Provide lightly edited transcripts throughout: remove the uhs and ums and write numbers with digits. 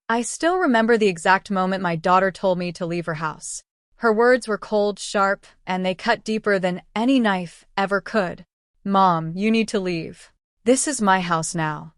I still remember the exact moment my daughter told me to leave her house. Her words were cold, sharp, and they cut deeper than any knife ever could. "Mom, you need to leave. This is my house now."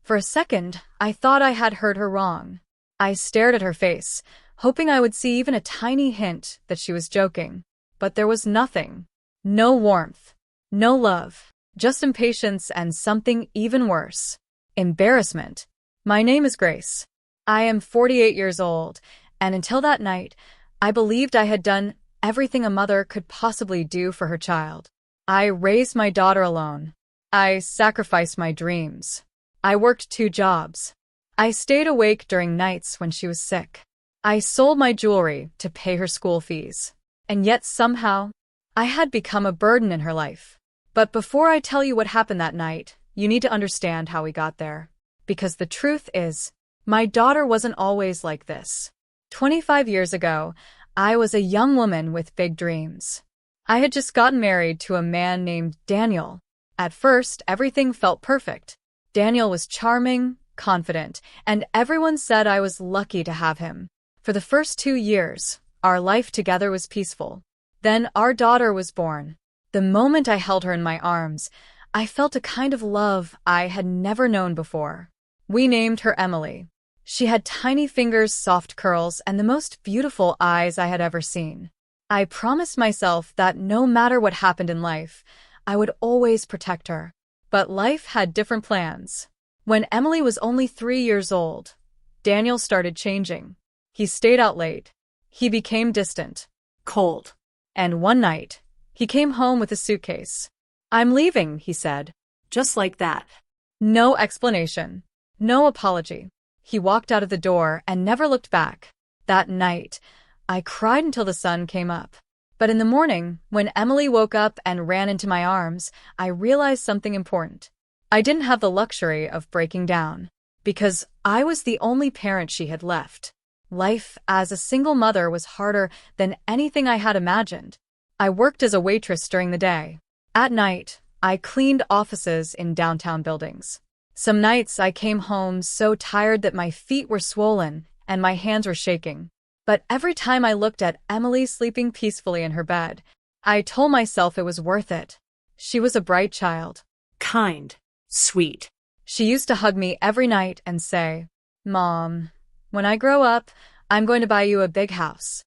For a second, I thought I had heard her wrong. I stared at her face, hoping I would see even a tiny hint that she was joking. But there was nothing. No warmth. No love. Just impatience and something even worse. Embarrassment. My name is Grace. I am 48 years old, and until that night, I believed I had done everything a mother could possibly do for her child. I raised my daughter alone. I sacrificed my dreams. I worked 2 jobs. I stayed awake during nights when she was sick. I sold my jewelry to pay her school fees. And yet somehow, I had become a burden in her life. But before I tell you what happened that night, you need to understand how we got there. Because the truth is, my daughter wasn't always like this. 25 years ago, I was a young woman with big dreams. I had just gotten married to a man named Daniel. At first, everything felt perfect. Daniel was charming, confident, and everyone said I was lucky to have him. For the first 2 years, our life together was peaceful. Then our daughter was born. The moment I held her in my arms, I felt a kind of love I had never known before. We named her Emily. She had tiny fingers, soft curls, and the most beautiful eyes I had ever seen. I promised myself that no matter what happened in life, I would always protect her. But life had different plans. When Emily was only 3 years old, Daniel started changing. He stayed out late. He became distant, cold. And one night, he came home with a suitcase. "I'm leaving," he said. Just like that. No explanation. No apology. He walked out of the door and never looked back. That night, I cried until the sun came up. But in the morning, when Emily woke up and ran into my arms, I realized something important. I didn't have the luxury of breaking down, because I was the only parent she had left. Life as a single mother was harder than anything I had imagined. I worked as a waitress during the day. At night, I cleaned offices in downtown buildings. Some nights I came home so tired that my feet were swollen and my hands were shaking. But every time I looked at Emily sleeping peacefully in her bed, I told myself it was worth it. She was a bright child. Kind. Sweet. She used to hug me every night and say, "Mom, when I grow up, I'm going to buy you a big house."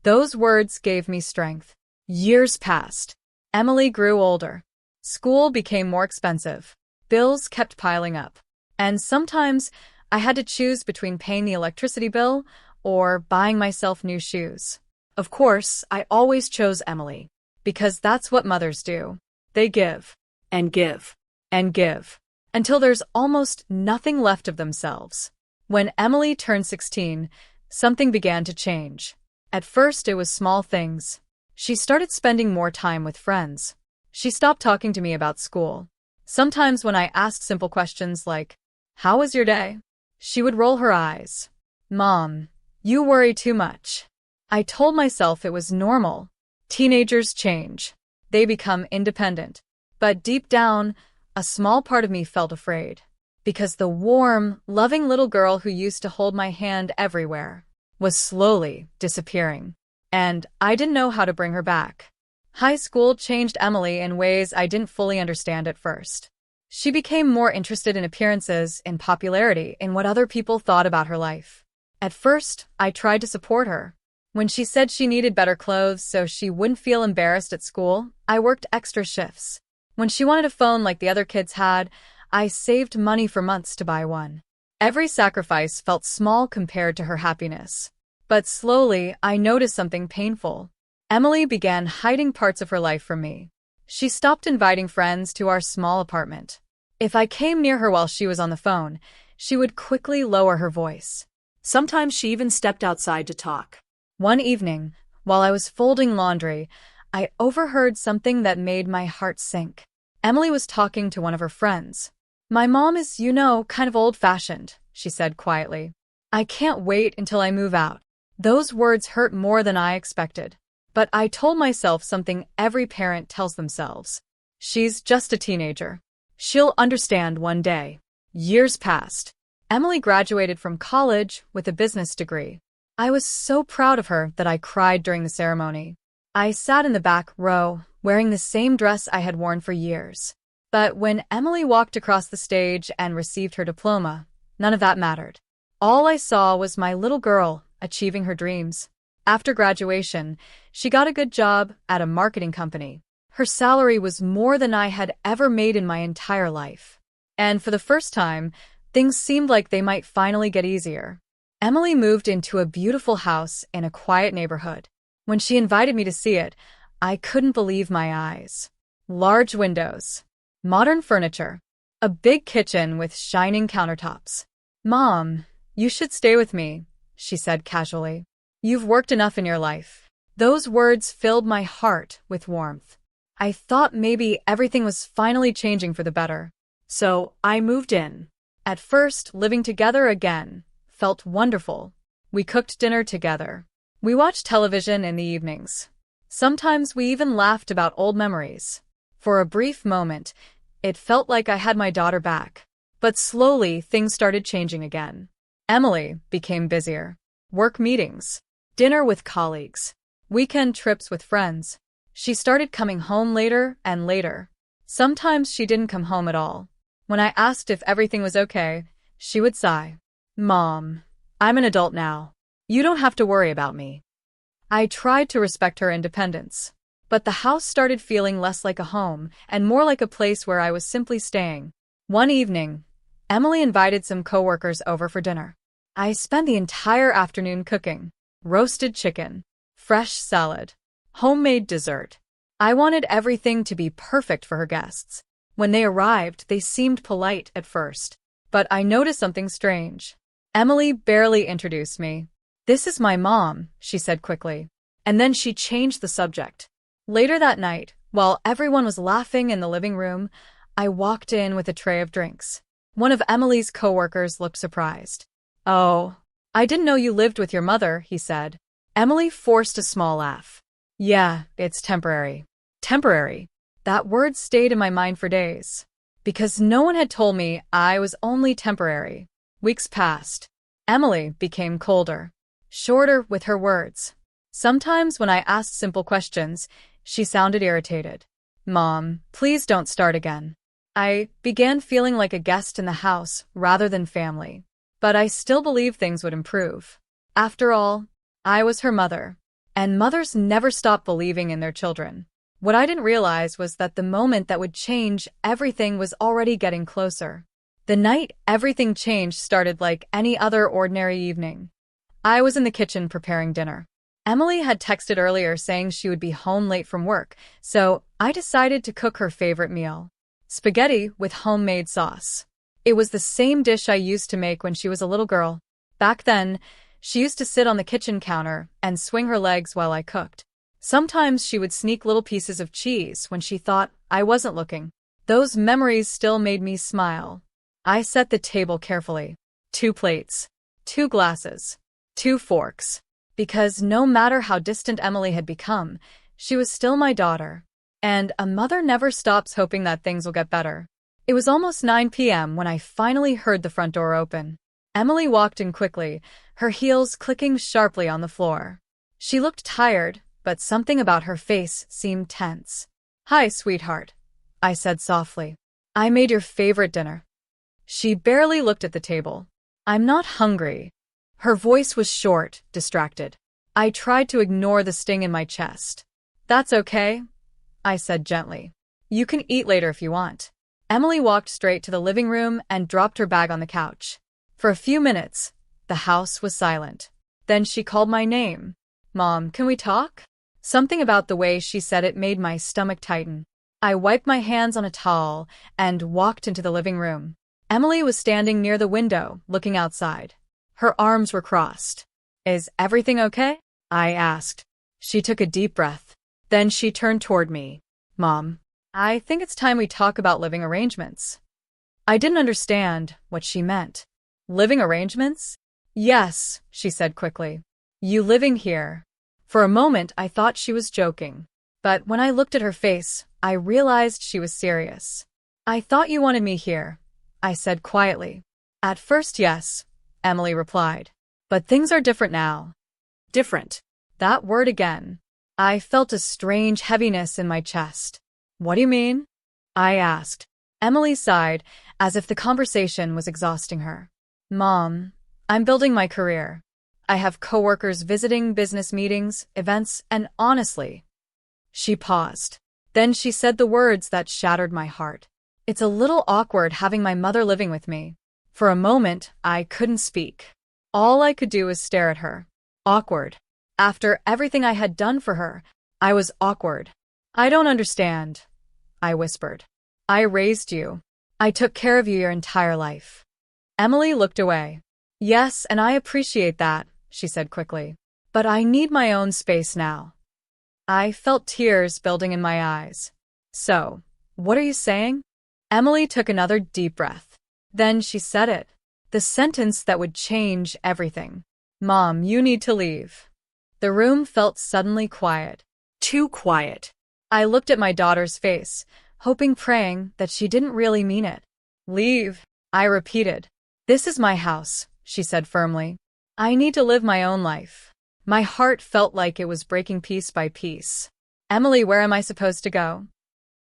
Those words gave me strength. Years passed. Emily grew older. School became more expensive. Bills kept piling up. And sometimes I had to choose between paying the electricity bill or buying myself new shoes. Of course, I always chose Emily, because that's what mothers do. They give, and give, and give, until there's almost nothing left of themselves. When Emily turned 16, something began to change. At first, it was small things. She started spending more time with friends. She stopped talking to me about school. Sometimes when I asked simple questions like, "How was your day?" she would roll her eyes. "Mom, you worry too much." I told myself it was normal. Teenagers change. They become independent. But deep down, a small part of me felt afraid. Because the warm, loving little girl who used to hold my hand everywhere was slowly disappearing. And I didn't know how to bring her back. High school changed Emily in ways I didn't fully understand at first. She became more interested in appearances, in popularity, in what other people thought about her life. At first, I tried to support her. When she said she needed better clothes so she wouldn't feel embarrassed at school, I worked extra shifts. When she wanted a phone like the other kids had, I saved money for months to buy one. Every sacrifice felt small compared to her happiness. But slowly, I noticed something painful. Emily began hiding parts of her life from me. She stopped inviting friends to our small apartment. If I came near her while she was on the phone, she would quickly lower her voice. Sometimes she even stepped outside to talk. One evening, while I was folding laundry, I overheard something that made my heart sink. Emily was talking to one of her friends. "My mom is, kind of old-fashioned," she said quietly. "I can't wait until I move out." Those words hurt more than I expected. But I told myself something every parent tells themselves. She's just a teenager. She'll understand one day. Years passed. Emily graduated from college with a business degree. I was so proud of her that I cried during the ceremony. I sat in the back row, wearing the same dress I had worn for years. But when Emily walked across the stage and received her diploma, none of that mattered. All I saw was my little girl achieving her dreams. After graduation, she got a good job at a marketing company. Her salary was more than I had ever made in my entire life. And for the first time, things seemed like they might finally get easier. Emily moved into a beautiful house in a quiet neighborhood. When she invited me to see it, I couldn't believe my eyes. Large windows, modern furniture, a big kitchen with shining countertops. "Mom, you should stay with me," she said casually. "You've worked enough in your life." Those words filled my heart with warmth. I thought maybe everything was finally changing for the better. So I moved in. At first, living together again felt wonderful. We cooked dinner together. We watched television in the evenings. Sometimes we even laughed about old memories. For a brief moment, it felt like I had my daughter back. But slowly, things started changing again. Emily became busier. Work meetings, dinner with colleagues, weekend trips with friends. She started coming home later and later. Sometimes she didn't come home at all. When I asked if everything was okay, she would sigh. "Mom, I'm an adult now. You don't have to worry about me." I tried to respect her independence. But the house started feeling less like a home and more like a place where I was simply staying. One evening, Emily invited some coworkers over for dinner. I spent the entire afternoon cooking. Roasted chicken, fresh salad, homemade dessert. I wanted everything to be perfect for her guests. When they arrived, they seemed polite at first. But I noticed something strange. Emily barely introduced me. "This is my mom," she said quickly. And then she changed the subject. Later that night, while everyone was laughing in the living room, I walked in with a tray of drinks. One of Emily's coworkers looked surprised. "Oh, I didn't know you lived with your mother," he said. Emily forced a small laugh. "Yeah, it's temporary." Temporary. That word stayed in my mind for days. Because no one had told me I was only temporary. Weeks passed. Emily became colder, shorter with her words. Sometimes when I asked simple questions, she sounded irritated. "Mom, please don't start again." I began feeling like a guest in the house rather than family. But I still believed things would improve. After all, I was her mother. And mothers never stop believing in their children. What I didn't realize was that the moment that would change everything was already getting closer. The night everything changed started like any other ordinary evening. I was in the kitchen preparing dinner. Emily had texted earlier saying she would be home late from work, so I decided to cook her favorite meal. Spaghetti with homemade sauce. It was the same dish I used to make when she was a little girl. Back then, she used to sit on the kitchen counter and swing her legs while I cooked. Sometimes she would sneak little pieces of cheese when she thought I wasn't looking. Those memories still made me smile. I set the table carefully. 2 plates, 2 glasses, 2 forks. Because no matter how distant Emily had become, she was still my daughter. And a mother never stops hoping that things will get better. It was almost 9 p.m. when I finally heard the front door open. Emily walked in quickly, her heels clicking sharply on the floor. She looked tired, but something about her face seemed tense. "Hi, sweetheart," I said softly. "I made your favorite dinner." She barely looked at the table. "I'm not hungry." Her voice was short, distracted. I tried to ignore the sting in my chest. "That's okay," I said gently. "You can eat later if you want." Emily walked straight to the living room and dropped her bag on the couch. For a few minutes, the house was silent. Then she called my name. "Mom, can we talk?" Something about the way she said it made my stomach tighten. I wiped my hands on a towel and walked into the living room. Emily was standing near the window, looking outside. Her arms were crossed. "Is everything okay?" I asked. She took a deep breath. Then she turned toward me. "Mom, I think it's time we talk about living arrangements." I didn't understand what she meant. "Living arrangements?" "Yes," she said quickly. "You living here." For a moment, I thought she was joking. But when I looked at her face, I realized she was serious. "I thought you wanted me here," I said quietly. At first, yes, Emily replied. But things are different now. Different. That word again. I felt a strange heaviness in my chest. What do you mean? I asked. Emily sighed, as if the conversation was exhausting her. Mom, I'm building my career. I have coworkers visiting, business meetings, events, and honestly. She paused. Then she said the words that shattered my heart. It's a little awkward having my mother living with me. For a moment, I couldn't speak. All I could do was stare at her. Awkward. After everything I had done for her, I was awkward. I don't understand, I whispered. I raised you. I took care of you your entire life. Emily looked away. Yes, and I appreciate that, she said quickly. But I need my own space now. I felt tears building in my eyes. So, what are you saying? Emily took another deep breath. Then she said it. The sentence that would change everything. Mom, you need to leave. The room felt suddenly quiet. Too quiet. I looked at my daughter's face, hoping, praying that she didn't really mean it. Leave, I repeated. This is my house, she said firmly. I need to live my own life. My heart felt like it was breaking piece by piece. Emily, where am I supposed to go?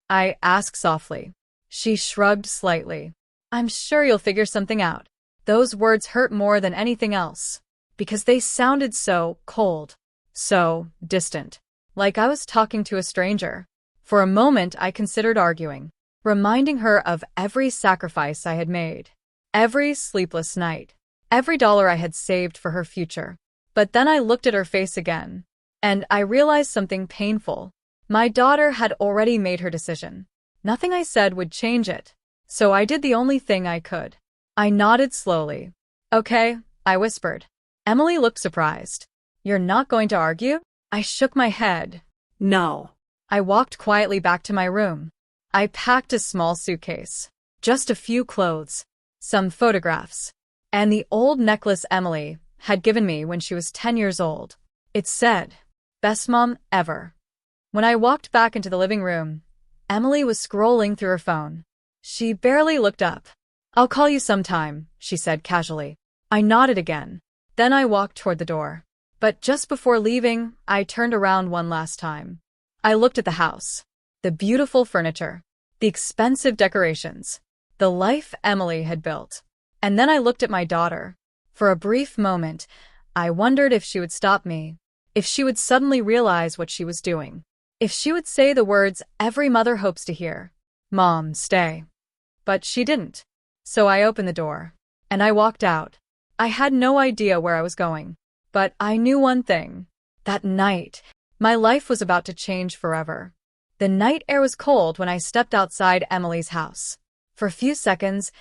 I asked softly. She shrugged slightly. I'm sure you'll figure something out. Those words hurt more than anything else, because they sounded so cold, so distant, like I was talking to a stranger. For a moment, I considered arguing, reminding her of every sacrifice I had made, every sleepless night, every dollar I had saved for her future. But then I looked at her face again, and I realized something painful. My daughter had already made her decision. Nothing I said would change it, so I did the only thing I could. I nodded slowly. Okay, I whispered. Emily looked surprised. You're not going to argue? I shook my head. No. I walked quietly back to my room. I packed a small suitcase. Just a few clothes, some photographs, and the old necklace Emily had given me when she was 10 years old. It said, "Best mom ever." When I walked back into the living room, Emily was scrolling through her phone. She barely looked up. I'll call you sometime, she said casually. I nodded again. Then I walked toward the door. But just before leaving, I turned around one last time. I looked at the house. The beautiful furniture. The expensive decorations. The life Emily had built. And then I looked at my daughter. For a brief moment, I wondered if she would stop me. If she would suddenly realize what she was doing. If she would say the words every mother hopes to hear. Mom, stay. But she didn't. So I opened the door. And I walked out. I had no idea where I was going. But I knew one thing. That night, my life was about to change forever. The night air was cold when I stepped outside Emily's house. For a few seconds,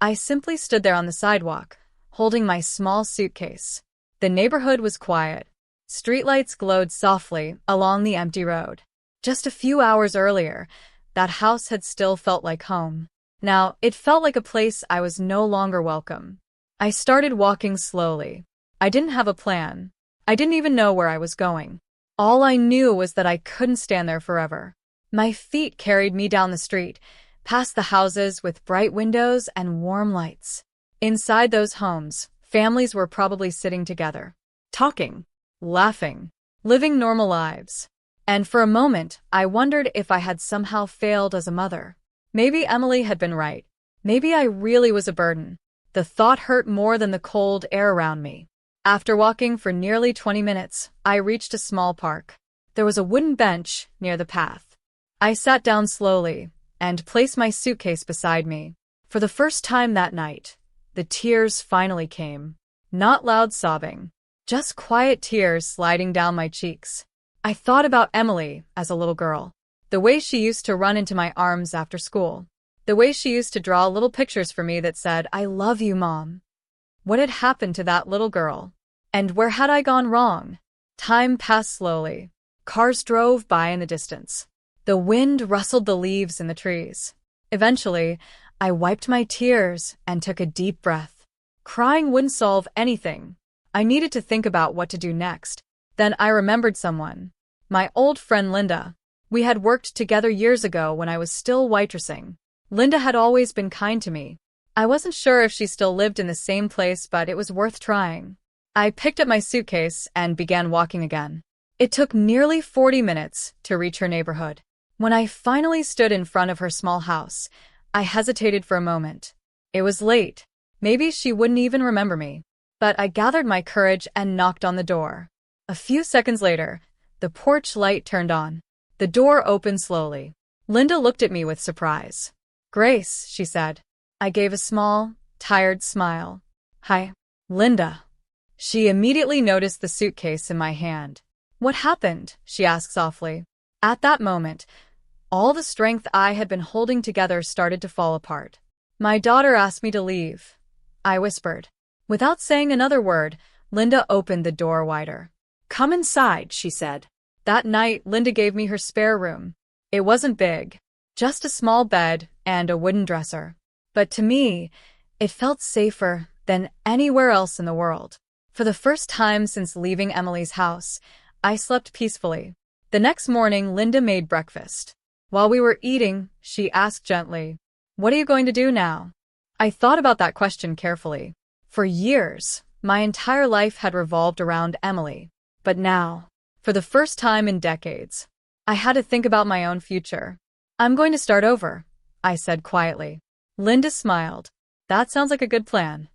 I simply stood there on the sidewalk, holding my small suitcase. The neighborhood was quiet. Streetlights glowed softly along the empty road. Just a few hours earlier, that house had still felt like home. Now, it felt like a place I was no longer welcome. I started walking slowly. I didn't have a plan. I didn't even know where I was going. All I knew was that I couldn't stand there forever. My feet carried me down the street, past the houses with bright windows and warm lights. Inside those homes, families were probably sitting together, talking, laughing, living normal lives. And for a moment, I wondered if I had somehow failed as a mother. Maybe Emily had been right. Maybe I really was a burden. The thought hurt more than the cold air around me. After walking for nearly 20 minutes, I reached a small park. There was a wooden bench near the path. I sat down slowly and placed my suitcase beside me. For the first time that night, the tears finally came. Not loud sobbing, just quiet tears sliding down my cheeks. I thought about Emily as a little girl. The way she used to run into my arms after school. The way she used to draw little pictures for me that said, "I love you, Mom." What had happened to that little girl? And where had I gone wrong? Time passed slowly. Cars drove by in the distance. The wind rustled the leaves in the trees. Eventually, I wiped my tears and took a deep breath. Crying wouldn't solve anything. I needed to think about what to do next. Then I remembered someone. My old friend Linda. We had worked together years ago when I was still waitressing. Linda had always been kind to me. I wasn't sure if she still lived in the same place, but it was worth trying. I picked up my suitcase and began walking again. It took nearly 40 minutes to reach her neighborhood. When I finally stood in front of her small house, I hesitated for a moment. It was late. Maybe she wouldn't even remember me. But I gathered my courage and knocked on the door. A few seconds later, the porch light turned on. The door opened slowly. Linda looked at me with surprise. "Grace," she said. I gave a small, tired smile. "Hi, Linda." She immediately noticed the suitcase in my hand. "What happened?" she asked softly. At that moment, all the strength I had been holding together started to fall apart. "My daughter asked me to leave," I whispered. Without saying another word, Linda opened the door wider. "Come inside," she said. That night, Linda gave me her spare room. It wasn't big, just a small bed and a wooden dresser. But to me, it felt safer than anywhere else in the world. For the first time since leaving Emily's house, I slept peacefully. The next morning, Linda made breakfast. While we were eating, she asked gently, "What are you going to do now?" I thought about that question carefully. For years, my entire life had revolved around Emily. But now, for the first time in decades, I had to think about my own future. "I'm going to start over," I said quietly. Linda smiled. "That sounds like a good plan."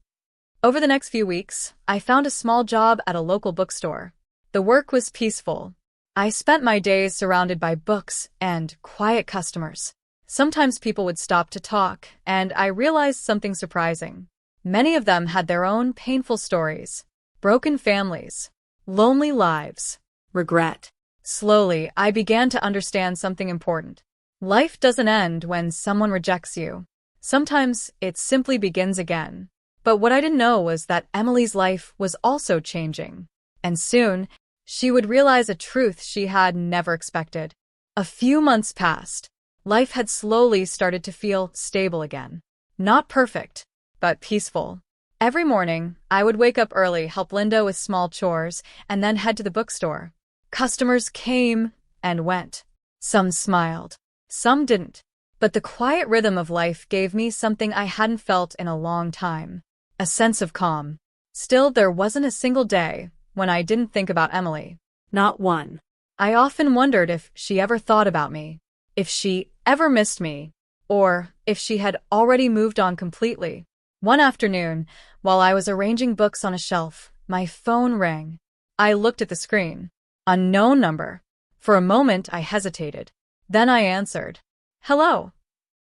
Over the next few weeks, I found a small job at a local bookstore. The work was peaceful. I spent my days surrounded by books and quiet customers. Sometimes people would stop to talk, and I realized something surprising. Many of them had their own painful stories, broken families, lonely lives, regret. Slowly, I began to understand something important. Life doesn't end when someone rejects you. Sometimes it simply begins again. But what I didn't know was that Emily's life was also changing. And soon, she would realize a truth she had never expected. A few months passed. Life had slowly started to feel stable again. Not perfect, but peaceful. Every morning, I would wake up early, help Linda with small chores, and then head to the bookstore. Customers came and went. Some smiled, some didn't. But the quiet rhythm of life gave me something I hadn't felt in a long time. A sense of calm. Still, there wasn't a single day when I didn't think about Emily. Not one. I often wondered if she ever thought about me, if she ever missed me, or if she had already moved on completely. One afternoon, while I was arranging books on a shelf, my phone rang. I looked at the screen. Unknown number. For a moment, I hesitated. Then I answered. "Hello."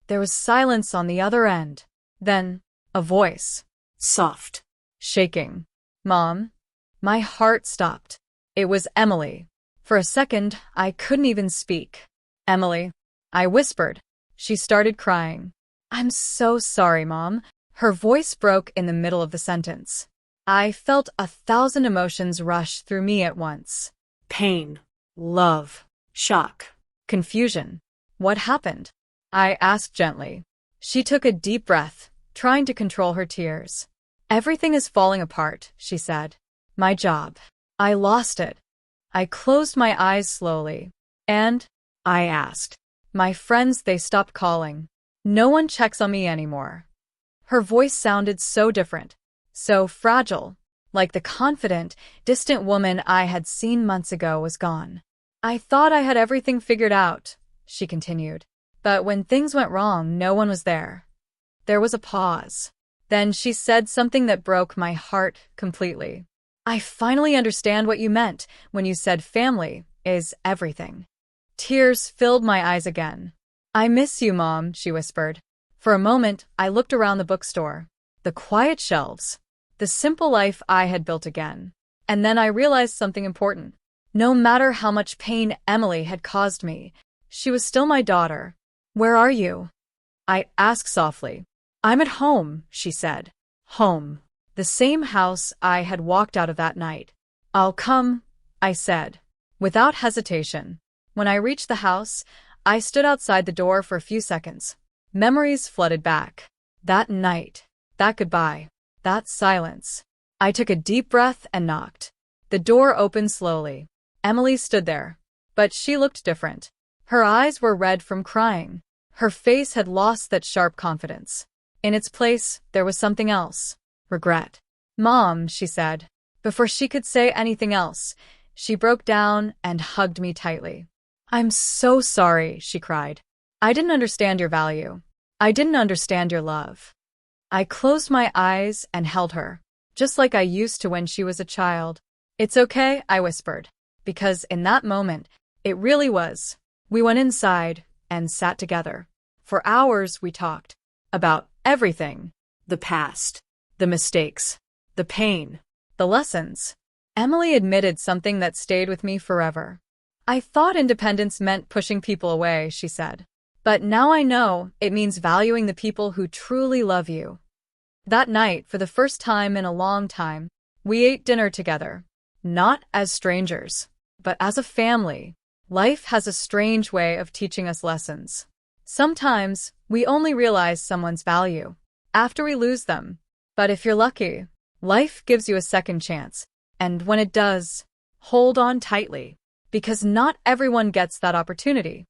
There was silence on the other end. Then, a voice. Soft. Shaking. "Mom?" My heart stopped. It was Emily. For a second, I couldn't even speak. "Emily," I whispered. She started crying. "I'm so sorry, Mom." Her voice broke in the middle of the sentence. I felt 1,000 emotions rush through me at once. Pain, love, shock, confusion. "What happened?" I asked gently. She took a deep breath, trying to control her tears. "Everything is falling apart," she said. "My job. I lost it." I closed my eyes slowly. "And?" I asked. "My friends, they stopped calling. No one checks on me anymore." Her voice sounded so different, so fragile, like the confident, distant woman I had seen months ago was gone. "I thought I had everything figured out," she continued. "But when things went wrong, no one was there." There was a pause. Then she said something that broke my heart completely. "I finally understand what you meant when you said family is everything." Tears filled my eyes again. "I miss you, Mom," she whispered. For a moment, I looked around the bookstore. The quiet shelves. The simple life I had built again. And then I realized something important. No matter how much pain Emily had caused me, she was still my daughter. "Where are you?" I asked softly. "I'm at home," she said. Home. The same house I had walked out of that night. "I'll come," I said, without hesitation. When I reached the house, I stood outside the door for a few seconds. Memories flooded back. That night, that goodbye, that silence. I took a deep breath and knocked. The door opened slowly. Emily stood there, but she looked different. Her eyes were red from crying. Her face had lost that sharp confidence. In its place, there was something else. Regret. Mom, she said. Before she could say anything else, she broke down and hugged me tightly. I'm so sorry, she cried. I didn't understand your value. I didn't understand your love. I closed my eyes and held her, just like I used to when she was a child. It's okay, I whispered, because in that moment, it really was. We went inside and sat together. For hours we talked about everything. The past, the mistakes, the pain, the lessons. Emily admitted something that stayed with me forever. I thought independence meant pushing people away, she said. But now I know it means valuing the people who truly love you. That night, for the first time in a long time, we ate dinner together. Not as strangers, but as a family. Life has a strange way of teaching us lessons. Sometimes, we only realize someone's value after we lose them. But if you're lucky, life gives you a second chance. And when it does, hold on tightly, because not everyone gets that opportunity.